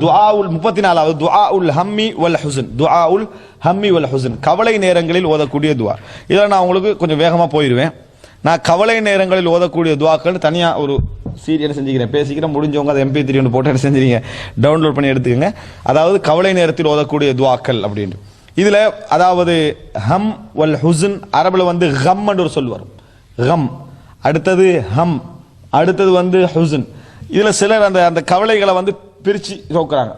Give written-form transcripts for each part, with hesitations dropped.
துஆஉல் 34வது துஆஉல் ஹம்மி வல் ஹுஸ்ன். துஆஉல் ஹம்மி வல் ஹுஸ்ன், கவலை நேரங்களில் ஓதக்கூடிய துஆ. இதில் நான் உங்களுக்கு கொஞ்சம் வேகமாக போயிடுவேன். நான் கவலை நேரங்களில் ஓதக்கூடிய துஆக்கள் தனியாக ஒரு சீரியல் செஞ்சுக்கிறேன், பேசிக்கிறேன். முடிஞ்சவங்க அதை MP3 ஒன்று போட்டு என்ன செஞ்சுருங்க, டவுன்லோட் பண்ணி எடுத்துக்கோங்க. அதாவது கவலை நேரத்தில் ஓதக்கூடிய துஆக்கள் அப்படின்ட்டு. இதில் அதாவது ஹம் வல் ஹுஸ்ன், அரபில் வந்து கம் என்று ஒரு சொல் வரும். கம், அடுத்தது ஹம், அடுத்தது வந்து ஹுஸ்ன். இதில் சிலர் அந்த அந்த கவலைகளை வந்து பிரித்து நோக்குறாங்க.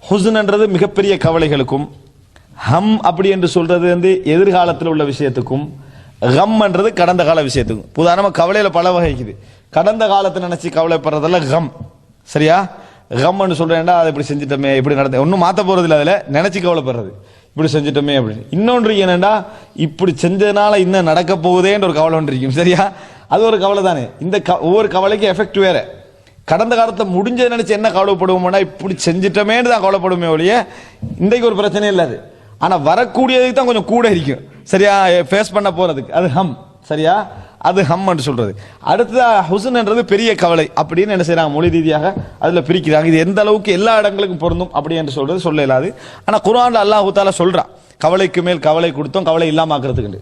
ஹுஸ்ன்ன்றது மிகப்பெரிய கவலைகளுக்கும், ஹம் அப்படி என்று சொல்றது வந்து எதிர்காலத்தில் உள்ள விஷயத்துக்கும், கம்ன்றது கடந்த கால விஷயத்துக்கும். உதாரணமாக கவலையில் பல வகை இருக்குது. கடந்த காலத்தை நினைச்சு கவலைப்படுறதெல்லாம் கம், சரியா? கம்னு சொல்றேன்டா, அதை இப்படி செஞ்சுட்டோமே, இப்படி நடந்த ஒன்றும் மாற்ற போறது இல்லை, அதில் நினைச்சு கவலைப்படுறது, இப்படி செஞ்சுட்டோமே அப்படின்னு. இன்னொன்று என்னண்டா, இப்படி செஞ்சதுனால இன்னும் நடக்க போகுதேன்ற ஒரு கவலை ஒன்று இருக்கும், சரியா? அது ஒரு கவலை தானே. இந்த ஒவ்வொரு கவலைக்கும் எஃபெக்ட் வேற. கடந்த காலத்தை முடிஞ்சதை நினைச்சு என்ன கவலைப்படுவோம்னா, இப்படி செஞ்சுட்டோமேன்னு தான் கவலைப்படுமே ஒழிய இன்றைக்கு ஒரு பிரச்சனை இல்லை அது. ஆனால் வரக்கூடியதுக்கு தான் கொஞ்சம் கூட இருக்கும், சரியா? ஃபேஸ் பண்ண போறதுக்கு அது ஹம், சரியா? அது ஹம்னு சொல்றது. அடுத்தது ஹுஸ்ன்ன்றது பெரிய கவலை அப்படின்னு என்ன செய்யறாங்க, மொழி ரீதியாக அதில் பிரிக்கிறாங்க. இது எந்த அளவுக்கு எல்லா இடங்களுக்கும் பொருந்தும் அப்படி என்று சொல்றது சொல்ல இயலாது. ஆனால் குர்ஆன்ல அல்லாஹ் தஆலா சொல்றான், கவலைக்கு மேல் கவலை கொடுத்தோம் கவலை இல்லாம ஆக்குறதுக்கு,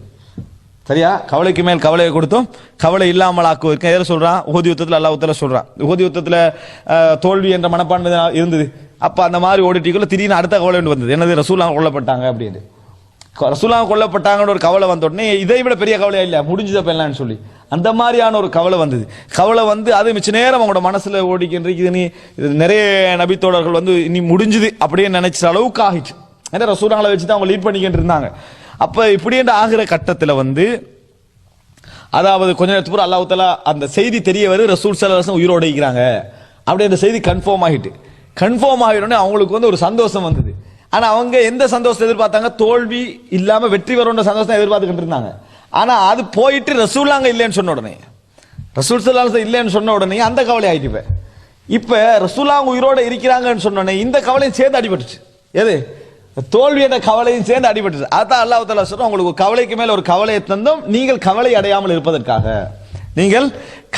சரியா? கவலைக்கு மேல் கவலையை கொடுத்தோம் கவலை இல்லாமல் ஆக்குவதற்கு. எதில் சொல்றான்? உஹது யுத்தத்தில் அல்லாஹ் தஆலா சொல்றான். உஹது யுத்தத்தில் தோல்வி என்ற மனப்பான்மை இருந்தது. அப்ப அந்த மாதிரி ஓடிட்டிக்குள்ள திடீர்னு அடுத்த கவலை வந்தது, என்னது? ரசூலுல்லாஹ் கொல்லப்பட்டாங்க அப்படின்னு. ரசூலுல்லாஹ் கொல்லப்பட்டாங்க ஒரு கவலை வந்த உடனே இதை விட பெரிய கவலையா இல்ல, முடிஞ்சதப்ப எல்லாம் சொல்லி அந்த மாதிரியான ஒரு கவலை வந்தது. கவலை வந்து அது மிச்ச நேரம் அவங்களோட மனசுல ஓடிக்கின்றது. நீ நிறைய நபித்தோழர்கள் வந்து இனி முடிஞ்சுது அப்படியே நினைச்ச அளவுக்கு ஆகிச்சு. ஏன்னா ரசூலுல்லாஹ்வை வச்சு தான் அவங்க லீட் பண்ணிக்கிட்டு இருந்தாங்க. அப்ப இப்படி என்று ஆகிற கட்டத்துல வந்து அதாவது கொஞ்ச நேரத்துக்கு அல்லாஹ் தஆலா அந்த செய்தி தெரிய வருது, ரசூல் ஸல்லல்லாஹு அலைஹி வஸல்லம் உயிரோட இருக்கிறாங்க அப்படி அந்த செய்தி கன்ஃபார்ம் ஆகிட்டு. கன்ஃபார்ம் ஆகிடனே அவங்களுக்கு வந்து ஒரு சந்தோஷம் வந்தது. ஆனா அவங்க எந்த சந்தோஷத்தை எதிர்பார்த்தாங்க? தோல்வி இல்லாம வெற்றி வரும்ன்ற சந்தோஷத்தை எதிர்பார்த்துக்கிட்டு இருந்தாங்க. ஆனா அது போயிட்டு ரசூலுல்லாஹ் இல்லைன்னு சொன்ன உடனே, ரசூல் ஸல்லல்லாஹு அலைஹி வஸல்லம் இல்லைன்னு சொன்ன உடனே அந்த கவலை ஆயிட்டு. இப்ப ரசூலுல்லாஹ் உயிரோட இருக்கிறாங்கன்னு சொன்ன உடனே இந்த கவலையும் சேர்ந்து அடிபட்டுச்சு. எது? தோல்வி என்ற கவலையும் சேர்ந்து அடிபட்டுச்சு. அதான் அல்லாஹ் தஆலா சொல்றான், உங்களுக்கு கவலைக்கு மேல ஒரு கவலையை தந்தோம் நீங்கள் கவலை அடையாமல் இருப்பதற்காக, நீங்கள்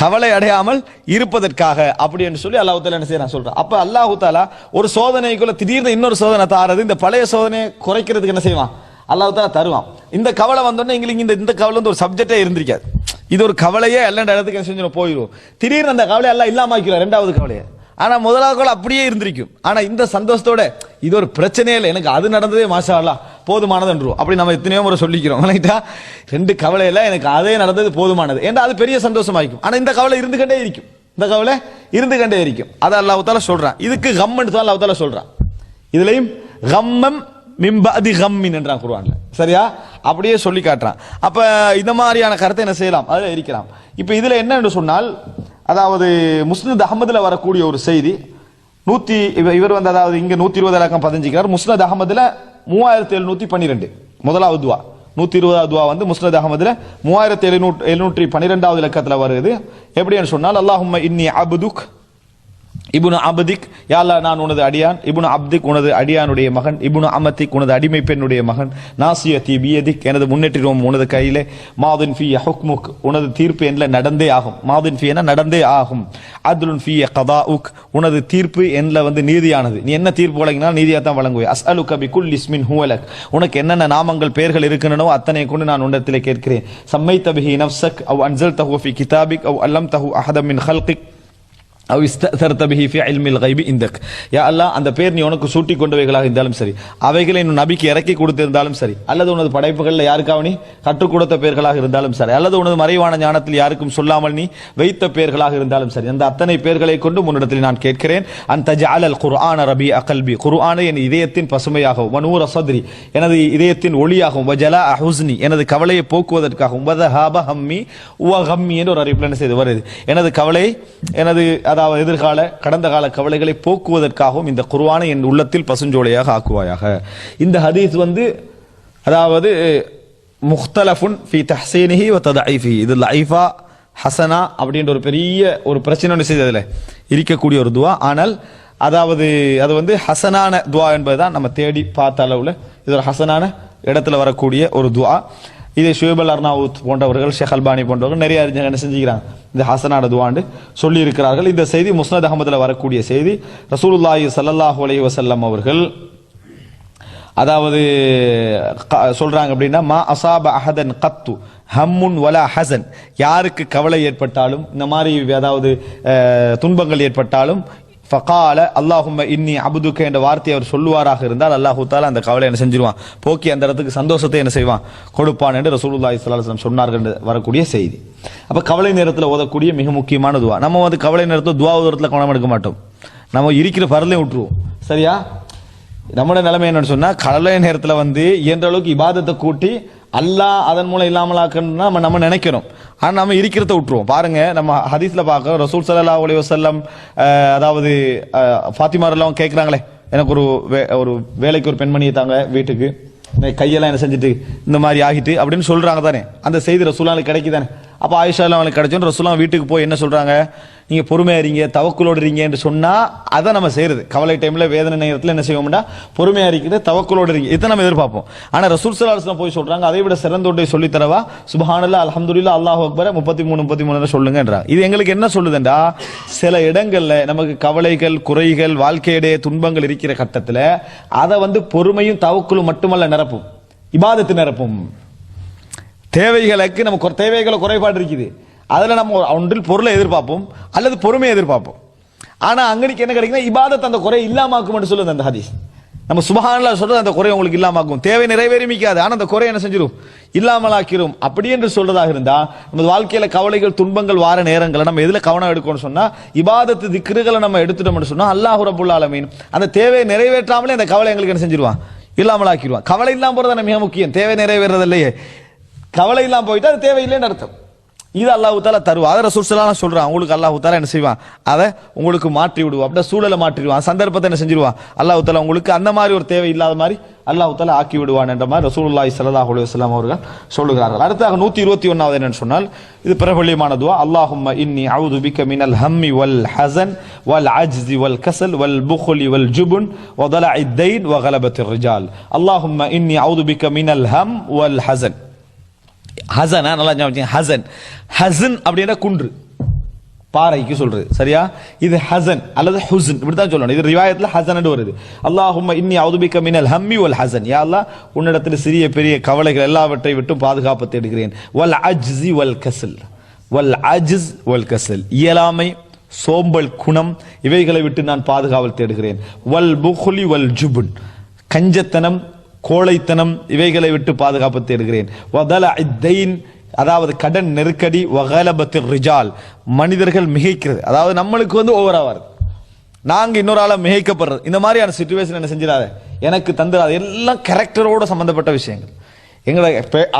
கவலை அடையாமல் இருப்பதற்காக அப்படி என்று சொல்லி அல்லாஹ் தஆலா என்ன செய்யறான் சொல்றான். அப்ப அல்லாஹ் தஆலா ஒரு சோதனைக்குள்ள திடீர்னு இன்னொரு சோதனை தாரது, இந்த பழைய சோதனையை குறைக்கிறதுக்கு என்ன செய்வான்? அல்லாஹ் தஆலா தருவான். இந்த கவலை வந்தோடனே எங்களுக்கு இந்த கவலை வந்து ஒரு சப்ஜெக்டே இருந்திருக்காது, இது ஒரு கவலையே எல்லா இடத்துக்கு என்ன செஞ்சு போயிடும். திடீர்னு அந்த கவலை எல்லாம் இல்லாம ஆக்கிடுவார், ரெண்டாவது கவலையை. ஆனா முதலாவது கவலை அப்படியே இருந்திருக்கும். ஆனா இந்த சந்தோஷத்தோட இது ஒரு பிரச்சனையே இல்லை, எனக்கு அது நடந்ததே மாஷா அல்லாஹ் போதுமானதுன்றோம் அப்படி நம்ம எத்தனையோ முறை சொல்லிக்கிறோம். ரெண்டு கவலையில எனக்கு அதே நடந்தது போதுமானது ஏன்னா அது பெரிய சந்தோஷமாയിരിக்கும். ஆனா இந்த கவலை இருந்துகிட்டே இருக்கும், இந்த கவலை இருந்துகிட்டே இருக்கும். அதை அல்லாஹ் தஆலா சொல்றான். இதுக்கு கம்ன்னு தான் அல்லாஹ் தஆலா சொல்றான். இதுலயும் கம்மம் மின் பஅதி கம்மின் என்றான் குர்ஆன்ல, சரியா? அப்படியே சொல்லி காட்டுறான். அப்ப இந்த மாதிரியான கருத்தை என்ன செய்யலாம், அதில் இருக்கலாம். இப்ப இதுல என்ன என்று சொன்னால், அதாவது முஸ்னத் அஹ்மதுல வரக்கூடிய ஒரு செய்தி, இவர் வந்து அதாவது இங்க 120 இலக்கம் பதிஞ்சிக்கிறார். முஸ்னத் அஹ்மதுல 3712 முதலாவது துவா, 120வது துவா வந்து முஸ்னத் அஹ்மதுல 3712வது இலக்கத்துல வருது. எப்படின்னு சொன்னால், அல்லாஹும்ம இன்னி அப்துக் இப்னு அப்திக், யா அல்லாஹ் நான் உனது அடியான், இப்னு அப்திக் உனது அடியானுடைய மகன், இப்னு அமத்திக் உனது அடிமை பெண்ணுடைய மகன், நாசியதி பியதிக் எனது முன்னேற்றம் உனது கையிலே, மாதின் ஃபீ ஹுக்முக் உனது தீர்ப்பு என்ல நடந்தே ஆகும், மாதின் ஃபீ என நடந்தே ஆகும், அத்லுன் ஃபீ கதாஉக் உனது தீர்ப்பு என்ல வந்து நீதியானது, நீ என்ன தீர்ப்பு வழங்கினால் நீதியா தான் வழங்குவே, அஸ்அலுக பிகுல் இஸ்மின் ஹுவலக் உனக்கு என்னென்ன நாமங்கள் பெயர்கள் இருக்கின்றனோ அத்தனை கொண்டு நான் உன்னிடத்திலே கேட்கிறேன், சம்மைத பிஹி நஃப்ஸக் அவ் அன்ஸல்தஹு ஃபீ கிதாபிக் அவ் அல்லம்தஹு அஹதம் மின் ஹல்கிக் அவ் இஸ்தஅதர்த பிஹி ஃபீ இல்மில் கைபி இந்தக், யா அல்லாஹ் அந்த பேர் நீ உனக்கு சூட்டி கொண்டவைகளாக இருந்தாலும் சரி, அவைகளை நீ நபிக்கு இறக்கி கொடுத்திருந்தாலும் சரி, அல்லது உனது படைப்புகளில் யாருக்காக நீ கற்றுக் கொடுத்த பெயர்களாக இருந்தாலும் சரி, அல்லது உனது மறைவான ஞானத்தில் யாருக்கும் சொல்லாமல் நீ வைத்த பெயர்களாக இருந்தாலும் சரி, அந்த அத்தனை பெயர்களை கொண்டு முன்னிடத்தில் நான் கேட்கிறேன். அந்த ஜஅலல் குர்ஆன ரபீஅ கல்பி குர்ஆனை என் இதயத்தின் பசுமையாகவும், வனூர சத்ரி எனது இதயத்தின் ஒளியாகவும், வஜலா ஹுஸ்னி எனது கவலையை போக்குவதற்காகவும், வதஹாப ஹம்மி வ கம்மி என்ற ஒரு அறிவிப்பு என்ன செய்து வருது, எனது கவலை எனது அதாவது எதிர்கால கடந்த கால கவலைகளை போக்குவதற்காகவும் இந்த குர்ஆனை என் உள்ளத்தில் பசுஞ்சோலையாக ஆக்குவாயாக. இந்த ஹதீஸ் வந்து அதாவது முக்தலஃபுன் ஃபீ தஹ்சீனிஹி வ ததஈஃபி, இது லைஃபா ஹசனா அப்படின்ற ஒரு பெரிய ஒரு பிரச்சனை செய்ததில் இருக்கக்கூடிய ஒரு துவா. ஆனால் அதாவது அது வந்து ஹசனான துவா என்பதுதான் நம்ம தேடி பார்த்த அளவில் இது ஒரு ஹசனான இடத்துல வரக்கூடிய ஒரு துவா. இதை ஷுவைப் அல் அர்னாவுத் போன்றவர்கள், ஷேக் அல்பானி போன்றவர்கள் நிறைய அறிஞர்கள் என்ன செஞ்சுக்கிறாங்க, இந்த ஹசனான துஆன்னு சொல்லி இருக்கிறார்கள். இந்த செய்தி முஸ்னத் அஹமதுல வரக்கூடிய செய்தி. ரசூலுல்லாஹி ஸல்லல்லாஹு அலைஹி வஸல்லம் அவர்கள் அதாவது சொல்றாங்க அப்படின்னா, மா அசாப அஹதன் கத்து ஹம்முன் வலா ஹசன், யாருக்கு கவலை ஏற்பட்டாலும் இந்த மாதிரி அதாவது துன்பங்கள் ஏற்பட்டாலும் ஃபகால அல்லாஹும்ம இன்னி அபுதுக்க என்ற வார்த்தையை அவர் சொல்லுவாராக இருந்தால் அல்லாஹு தஆலா அந்த கவலை என்ன செஞ்சிருவான், போக்கி அந்த இடத்துக்கு சந்தோஷத்தை என்ன செய்வான், கொடுப்பான் என்று ரசூலுல்லாஹி ஸல்லல்லாஹு அலைஹி வஸல்லம் சொன்னார்கள் என்று வரக்கூடிய செய்தி. அப்ப கவலை நேரத்தில் ஓதக்கூடிய மிக முக்கியமான துஆ. நம்ம வந்து கவலை நேரத்தில் துஆ ஓதுறதுல கவனம் எடுக்க மாட்டோம், நம்ம இருக்கிற பரலையும் விட்டுருவோம். சரியா? நம்மளோட நிலைமை என்னன்னு சொன்னா, கவலை நேரத்தில் வந்து இயன்ற அளவுக்கு இபாதத்தை கூட்டி அல்லாஹ் அதன் மூலம் இல்லாமலாக்கணும்னா நம்ம நினைக்கிறோம். ஆனா நம்ம இருக்கிறத விட்டுருவோம். பாருங்க, நம்ம ஹதீஸ்ல பார்க்கிறோம், ரசூல் ஸல்லல்லாஹு அலைஹி வஸல்லம் அதாவது ஃபாத்திமா எல்லாம் கேட்கிறாங்களே, எனக்கு ஒரு வேலைக்கு ஒரு பெண்மணியை தாங்க வீட்டுக்கு, கையெல்லாம் என்ன செஞ்சுட்டு இந்த மாதிரி ஆகிட்டு அப்படின்னு சொல்றாங்க தானே, அந்த செய்தி ரசூலுல்லாஹ்க்கு கிடைக்குதானே. அப்ப ஆயிஷா எல்லாம் அவங்களுக்கு கிடைச்சோன்னு ரசூலுல்லாஹ் வீட்டுக்கு போய் என்ன சொல்றாங்க, நீங்க பொறுமையா இருங்க, தவக்குலோடு இருங்க என்று சொன்னா அதை நம்ம செய்யறது. கவலை டைம்ல வேதனை நேரத்தில் என்ன செய்வோம்னா பொறுமையா இருக்கிறது, தவக்குலோடு இருங்க, இதை நம்ம எதிர்பார்ப்போம். ஆனா ரசூல் ஸல்லல்லாஹு அலைஹி வஸல்லம் போய் சொல்றாங்க, அதை விட சிறந்த ஒன்றை சொல்லி தரவா, சுப்ஹானல்லாஹ் அல்ஹம்துலில்லாஹ் அல்லாஹு அக்பர் 33 சொல்லுங்கன்றாங்க. இது எங்களுக்கு என்ன சொல்லுதுண்டா, சில இடங்கள்ல நமக்கு கவலைகள், குறைகள், வாழ்க்கையுடைய துன்பங்கள் இருக்கிற கட்டத்துல அதை வந்து பொறுமையும் தவக்குலும் மட்டுமல்ல நிரப்பும், இபாதத்து நிரப்பும். தேவைகளுக்கு நம்ம தேவைகளை குறைபாடு இருக்குது, அதுல நம்ம ஒன்றில் பொருளை எதிர்பார்ப்போம் அல்லது பொறுமையை எதிர்பார்ப்போம். ஆனா அங்கடிக்கு என்ன கிடைக்குன்னா, இபாதத் அந்த குறை இல்லாமாக்கும் என்று சொல்லுது அந்த ஹதீஸ். நம்ம சுப்ஹானல்லாஹ் சொல்றது அந்த குறை உங்களுக்கு இல்லாமாக்கும், தேவை நிறைவேறிமிக்காது, ஆனா அந்த குறை என்ன செஞ்சிடும், இல்லாமலாக்கிறோம். அப்படி என்று சொல்றதாக இருந்தா நம்ம வாழ்க்கையில கவலைகள், துன்பங்கள் வார நேரங்களை நம்ம எதுல கவனம் எடுக்கணும்னு சொன்னா, இபாதத்து திக்ருகளை நம்ம எடுத்துட்டோம்னு சொன்னா அல்லாஹ் ரப்புல் ஆலமீன் அந்த தேவையை நிறைவேற்றாமலே அந்த கவலை எங்களுக்கு என்ன செஞ்சிருவான், இல்லாமலாக்கிடுவான். கவலை இல்லாம போறது மிக முக்கியம், தேவை நிறைவேறது இல்லையே. கவலை இல்லாம போயிட்டு அது தேவையில்லைன்னு அர்த்தம். இது அல்லாஹ் தஆலா தருவா. அதை ரசூல் ஸல்லல்லாஹு அலைஹி வஸல்லம் சொல்றான், உங்களுக்கு அல்லாஹ் தஆலா என்ன செய்வான், அதை உங்களுக்கு மாற்றி விடுவான், அப்படியே சூழலை மாற்றிடுவான், சந்தர்ப்பத்தை என்ன செஞ்சிருவான் அல்லாஹ் தஆலா உங்களுக்கு அந்த மாதிரி ஒரு தேவை இல்லாத மாதிரி அல்லாஹ் தஆலா ஆக்கி விடுவான் என்ற மாதிரி ரசூலுல்லாஹி ஸல்லல்லாஹு அலைஹி வஸல்லம் அவர்கள் சொல்லுகிறார்கள். அடுத்தாக 121வது என்னன்னு சொன்னால், இது பிரபல்யமான துஆ, அல்லாஹும்ம இன்னி அஊது பிக மினல் ஹம்மி வல் ஹஸன் வல் அஜ்ஸி வல் கஸல் வல் புக்லி வல் ஜுபன் வ தலஇத் தைன் வ கலபத்திர் ரிஜால். அல்லாஹும்ம இன்னி அஊது பிக மினல் ஹம் வல் ஹஸன். ஹசனா நல்லா ஞாபகம், ஹசன் ஹசன் அப்படின்னா குன்று, பாறைக்கு சொல்றது. சரியா? இது ஹசன் அல்லது ஹுஸ்ன் இப்படித்தான் சொல்லணும். இது ரிவாயத்துல ஹசன் வருது. அல்லாஹும்ம இன்னி அஊது பிக மினல் ஹம்மி வல் ஹஸன், யா அல்லாஹ் உன்னிடத்தில் சிறிய பெரிய கவலைகள் எல்லாவற்றை விட்டு பாதுகாப்பு தேடுகிறேன். வல் அஜ்ஸி வல் கஸல், வல் அஜ்ஸ் வல் கஸல், இயலாமை, சோம்பல் குணம், இவைகளை விட்டு நான் பாதுகாவல் தேடுகிறேன். வல் புக்லி வல் ஜுபன், கஞ்சத்தனம், கோழைத்தனம், இவைகளை விட்டு பாதுகாப்பு தேடுகிறேன். வதலஇத் தைன், அதாவது கடன் நெருக்கடி, வகலபத்திர் ரிஜால், மனிதர்கள் மிகைக்கிறது, அதாவது நம்மளுக்கு வந்து ஓவரா வருது, நாங்க இன்னொரு ஆளா மிகைக்கப்படுறது, இந்த மாதிரியான சிச்சுவேஷன் என்ன செஞ்சிடாத, எனக்கு தந்துடாது. எல்லாம் கேரக்டரோட சம்பந்தப்பட்ட விஷயங்கள். எங்களை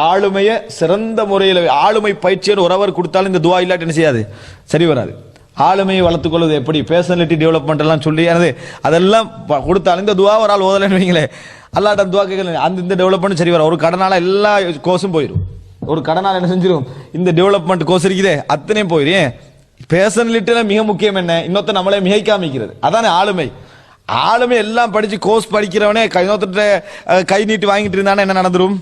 ஆளுமையை சிறந்த முறையில் ஆளுமை பயிற்சியோடு ஒருவர் கொடுத்தாலும் இந்த துவா இல்லாட்டி என்ன செய்யாது, சரி வராது. ஆளுமையை வளர்த்துக் கொள்வது எப்படி, பர்சனாலிட்டி டெவலப்மெண்ட் எல்லாம் சொல்லி அதெல்லாம் கொடுத்தாலும் இந்த துவா ஒரு ஆள் ஓதலைன்னு வைங்களே, அல்லாட்ட துவா கேட்கல, அந்த இந்த டெவலப்மெண்ட் சரி வரும். ஒரு கடனால எல்லா கோர்ஸும் போயிடும், ஒரு கடனால என்ன செஞ்சிடும், இந்த டெவலப்மெண்ட் கோர்ஸ் இருக்குதே அத்தனையும் போயிடும். பர்சனாலிட்டியில மிக முக்கியம் என்ன, இன்னொருத்த நம்மளே மிகைக்காமிக்கிறது, அதானே ஆளுமை. ஆளுமை எல்லாம் படிச்சு கோர்ஸ் படிக்கிறவனே இன்னொருத்த கை நீட்டி வாங்கிட்டு இருந்தானே என்ன நடந்துரும்,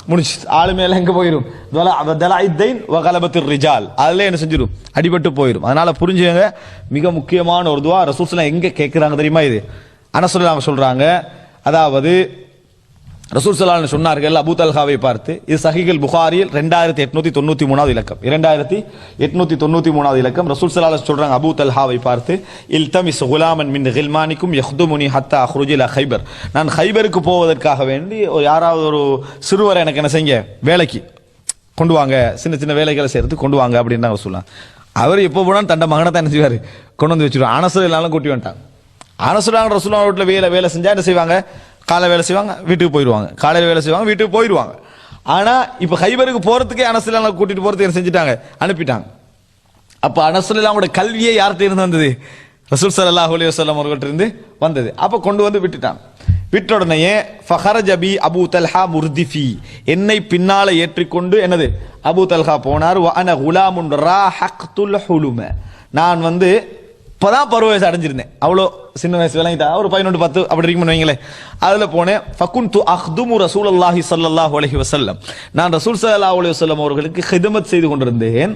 முடிச்சு ஆளுமையெல்லாம் எங்க போயிடும், அதுல என்ன செஞ்சிடும், அடிபட்டு போயிடும். அதனால புரிஞ்சுங்க, மிக முக்கியமான ஒரு துவா. ரசூல் ஸல்லல்லாஹு எங்க கேட்கிறாங்க தெரியுமா, இது அனஸ் ரலியல்லாஹு சொல்றாங்க, அதாவது ரசூல் ஸல்லல்லாஹு அலைஹி சொன்னார்கள் அபூ தல்ஹாவை பார்த்து, இது சஹீஹுல் புகாரியில் 2893வது இலக்கம், 2893வது இலக்கம். ரசூல் ஸல்லல்லாஹு அலைஹி சொல்றாங்க அபூ தல்ஹாவை பார்த்து, இல்தமிஸ் குலாமன் மின் கில்மானிக்கும் யஹ்துமுனி ஹத்தா அஹ்ருஜ இலா கைபர், நான் கைபருக்கு போவதற்காக வேண்டி யாராவது ஒரு சிறுவரை எனக்கு என்ன செய்ய வேலைக்கு கொண்டு வாங்க, சின்ன சின்ன வேலைகளை செய்யறதுக்கு கொண்டு வாங்க அப்படின்னு சொல்லலாம். அவர் எப்போ போனாலும் தண்ட மகனை தான் என்ன செய்வார், கொண்டு வந்து வச்சுருவாங்க. அனஸ் எல்லாரும் கூட்டி வந்துட்டாங்க. அனஸ் ரசூலுல்லாஹ் வீட்டில் வேலை செஞ்சா என்ன செய்வாங்க, காலை வேலை செய்வாங்க, வீட்டுக்கு போயிடுவாங்க, காலையில் வேலை செய்வாங்க, வீட்டுக்கு போயிடுவாங்க. ஆனா இப்ப கைபருக்கு போறதுக்கே அனஸ் எல்லாம் கூட்டிட்டு போறதுக்கு என்ன செஞ்சுட்டாங்க, அனுப்பிட்டாங்க. அப்ப அனஸ் ரலியல்லாஹு கல்வியே யார்கிட்ட இருந்து வந்தது, ரசூல் ஸல்லல்லாஹு அலைஹி வஸல்லம் அவர்கள்ட்ட இருந்து வந்தது. அப்ப கொண்டு வந்து விட்டுட்டாங்க. விட்ட உடனே ஃபஹரஜ பி அபூ தல்ஹா முர்திஃபி, என்னை பின்னால ஏற்றிக்கொண்டு என்னது அபூ தல்ஹா போனார். வ அன குலாமுன் ராஹக்துல் ஹுலும, நான் வந்து இப்பதான் பருவ வயசு அடைஞ்சிருந்தேன், அவ்வளோ சின்ன வயசு விளங்கிட்டா ஒரு 11 10 அப்படி இருக்கும்னு வைங்களேன். அதுல போனேன். ஃபகுன்து அஹ்துமு ரசூலுல்லாஹி ஸல்லல்லாஹு அலைஹி வஸல்லம், நான் ரசூல் ஸல்லல்லாஹு அலைஹி வஸல்லம் அவர்களுக்கு ஹிதமத் செய்து கொண்டிருந்தேன்.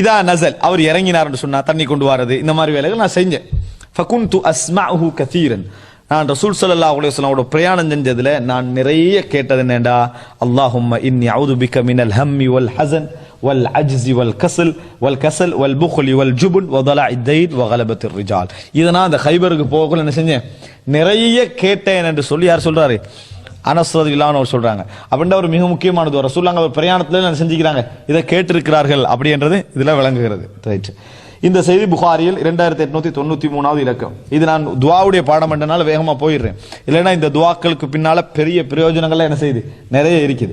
இதா நஸல், அவர் இறங்கினார் என்று சொன்னா தண்ணி கொண்டு வரது, இந்த மாதிரி வேலைகள் நான் செஞ்சேன். ஃபகுன்து அஸ்மஉஹு கதீரன், நான் ரசூல் ஸல்லல்லாஹு அலைஹி வஸல்லம் ஓட பிரயாணம் செஞ்சதுல நான் நிறைய கேட்டது என்னடா, அல்லாஹும்ம இன்னி அஊது பிக மினல் ஹம்மி வல் ஹஸன் வல் அஜ்ஸி வல் கஸல் வல் புக்லி வல் ஜுபன் வ தலஇத் தைன் வ கலபத்திர் ரிஜால். இத நான் அந்த கைபருக்கு போகக்குள்ள என்ன செஞ்சேன், நிறைய கேட்டேன் என்று சொல்லி யார் சொல்றாரு, அனஸ் ரலியல்லாஹு அன்ஹு சொல்றாங்க. அப்படின்ற ஒரு மிக முக்கியமானது ரசூலுல்லாஹ் ஒரு பிரயாணத்துல என்ன செஞ்சுக்கிறாங்க, இதை கேட்டிருக்கிறார்கள் அப்படின்றது இதுல விளங்குகிறது. ரைட். இந்த செய்தி புகாரியில் 2893வது இலக்கம். இது நான் துஆவுடைய பாடம் என்றனால வேகமா போயிடுறேன். இல்லைன்னா இந்த துஆக்களுக்கு பின்னால பெரிய பிரயோஜனங்கள்லாம் என்ன செய்யுது, நிறைய இருக்குது.